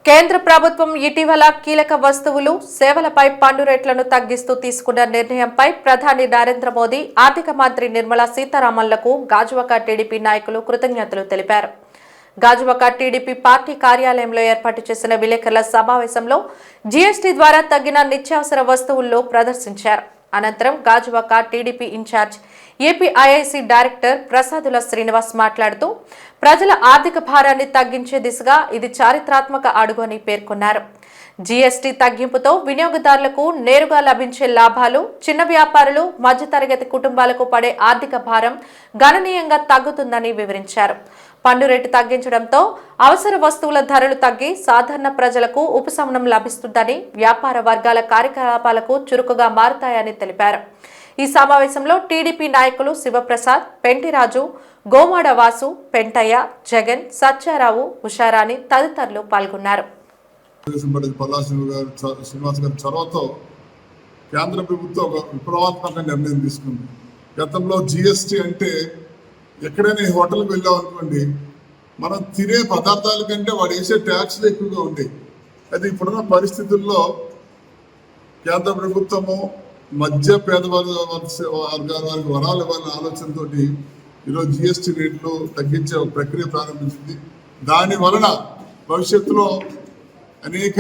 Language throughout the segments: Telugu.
కేంద్ర ప్రభుత్వం ఇటీవల కీలక వస్తువులు సేవలపై పన్ను రేట్లను తగ్గిస్తూ తీసుకున్న నిర్ణయంపై ప్రధాని నరేంద్ర మోదీ ఆర్థిక మంత్రి నిర్మలా సీతారామన్లకు గాజువాక టీడీపీ నాయకులు కృతజ్ఞతలు తెలిపారు. గాజువాక టీడీపీ పార్టీ కార్యాలయంలో ఏర్పాటు చేసిన విలేకరుల సమావేశంలో జీఎస్టీ ద్వారా తగ్గిన నిత్యావసర వస్తువుల్లో ప్రదర్శించారు. అనంతరం Gajuwaka TDP incharge APIIC director Prasadula Srinivas మాట్లాడుతూ ప్రజల ఆర్థిక భారాన్ని తగ్గించే దిశగా ఇది చారిత్రాత్మక అడుగు అని పేర్కొన్నారు. జీఎస్టీ తగ్గింపుతో వినియోగదారులకు నేరుగా లభించే లాభాలు, చిన్న వ్యాపారులు, మధ్యతరగతి కుటుంబాలకు పడే ఆర్థిక భారం గణనీయంగా తగ్గుతుందని వివరించారు. పన్ను రేటు తగ్గించడంతో అవసర వస్తువుల ధరలు తగ్గి సాధారణ ప్రజలకు ఉపశమనం లభిస్తుందని, వ్యాపార వర్గాల కార్యకలాపాలకు చురుకుగా మారుతాయని తెలిపారు. ఈ సమావేశంలో టీడీపీ నాయకులు శివప్రసాద్, పెంటిరాజు, గోమాడ వాసు, పెంటయ్య, జగన్, సత్యారావు, ఉషారాణి తదితరులు పాల్గొన్నారు. కేంద్ర ప్రభుత్వం ఒక విప్లవాత్మక నిర్ణయం తీసుకుంది. గతంలో జిఎస్టీ అంటే ఎక్కడైనా హోటల్కి వెళ్ళాం అనుకోండి, మనం తినే పదార్థాల కంటే వాడు వేసే ట్యాక్స్లు ఎక్కువగా ఉండేవి. అది ఇప్పుడున్న పరిస్థితుల్లో కేంద్ర ప్రభుత్వము మధ్య పేదవర్గాల వారికి వరాలు ఇవ్వాలనే ఆలోచనతో ఈరోజు జిఎస్టీ రేట్లు తగ్గించే ఒక ప్రక్రియ ప్రారంభించింది. దాని వలన భవిష్యత్తులో అనేక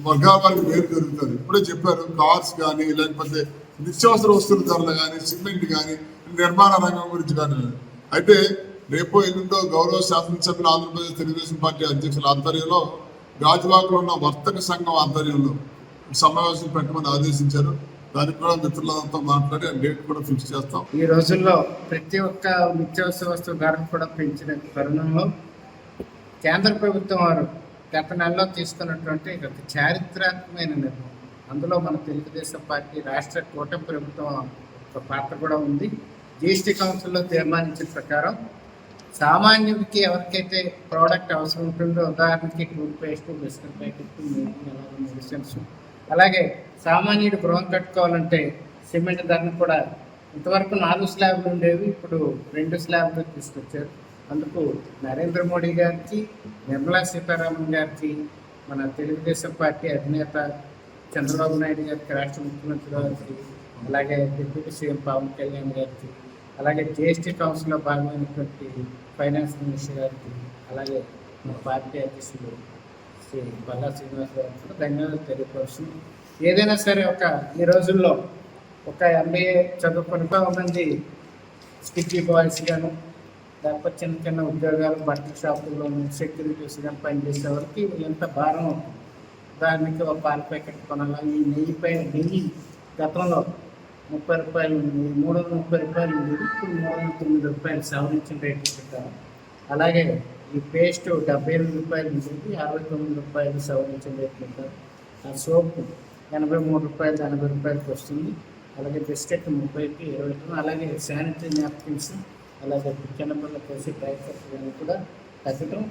వర్గాల వారికి మేలు జరుగుతుంది. ఇప్పుడే చెప్పారు, కార్స్ కానీ లేకపోతే నిత్యావసర వస్తువుల ధరలు కానీ, సిమెంట్ కానీ, నిర్మాణ రంగం గురించి కానీ. అయితే రేపో ఎల్లుండో గౌరవ శాసనసభ్యులు ఆంధ్రప్రదేశ్ తెలుగుదేశం పార్టీ అధ్యక్షుల ఆధ్వర్యంలో గాజువాకలో ఉన్న వర్తక సంఘం ఆధ్వర్యంలో సమావేశం పెట్టమని ఆదేశించారు. దానికి కూడా మిత్రులంతా మాట్లాడి డేట్ కూడా ఫిక్స్ చేస్తాం. ఈ రోజుల్లో ప్రతి ఒక్క నిత్యావసర వస్తువు ధరలు కూడా పెంచిన తరుణంలో కేంద్ర ప్రభుత్వం వారు గత నెలలో తీసుకున్నటువంటి ఒక చారిత్రాత్మకమైన నిర్ణయం. అందులో మన తెలుగుదేశం పార్టీ రాష్ట్ర కూటమి ప్రభుత్వం ఒక పాత్ర కూడా ఉంది. జీఎస్టీ కౌన్సిల్లో తీర్మానించిన ప్రకారం సామాన్యుడికి ఎవరికైతే ప్రోడక్ట్ అవసరం ఉంటుందో, ఉదాహరణకి toothpaste, biscuit packet, medicines, అలాగే సామాన్యుడు గృహం కట్టుకోవాలంటే సిమెంట్ ధరను కూడా ఇంతవరకు 4 స్లాబ్లు ఉండేవి, ఇప్పుడు 2 స్లాబ్లు తీసుకొచ్చారు. అందుకు నరేంద్ర మోడీ గారికి, నిర్మలా సీతారామన్ గారికి, మన తెలుగుదేశం పార్టీ అధినేత చంద్రబాబు నాయుడు గారికి, రాష్ట్ర ముఖ్యమంత్రి గారికి, అలాగే డిప్యూటీ సీఎం పవన్ కళ్యాణ్ గారికి, అలాగే జిఎస్టీ కౌన్సిల్లో భాగమైనటువంటి ఫైనాన్స్ మినిస్టర్ గారికి, అలాగే మన పార్టీ అధ్యక్షులు శ్రీ బల్లా శ్రీనివాస్ గారికి కూడా ధన్యవాదాలు తెలియపరుస్తుంది. ఏదైనా సరే ఈ రోజుల్లో ఒక MBA చదువుకుని మంది స్టిక్కీ బాయ్స్ గాను, లేకపోతే చిన్న చిన్న ఉద్యోగాలు, బట్టల షాపుల్లోను, సెక్యూరిటీస్ కానీ పనిచేసే వాళ్ళకి ఎంత భారం అవుతుంది. ఉదాహరణకి ఒక పాల ప్యాకెట్ కొనాలా, ఈ నెయ్యి గతంలో 30 రూపాయలు ఉంది, 330 రూపాయలు ఉండేది, ఇప్పుడు 309 రూపాయలు సవరించిన రేట్లు పెట్టారు. అలాగే ఈ పేస్ట్ 78 రూపాయలు ఉండేది, 69 రూపాయలు సవరించిన రేట్లు పెట్టారు. ఆ సోప్ 83 రూపాయలు, 80 రూపాయలకి వస్తుంది. అలాగే బిస్కెట్ 30కి 20, అలాగే శానిటరీ నాప్కిన్స్, అలాగే చిన్నపిల్లలు కలిసి డైపర్స్ కూడా తగ్గడం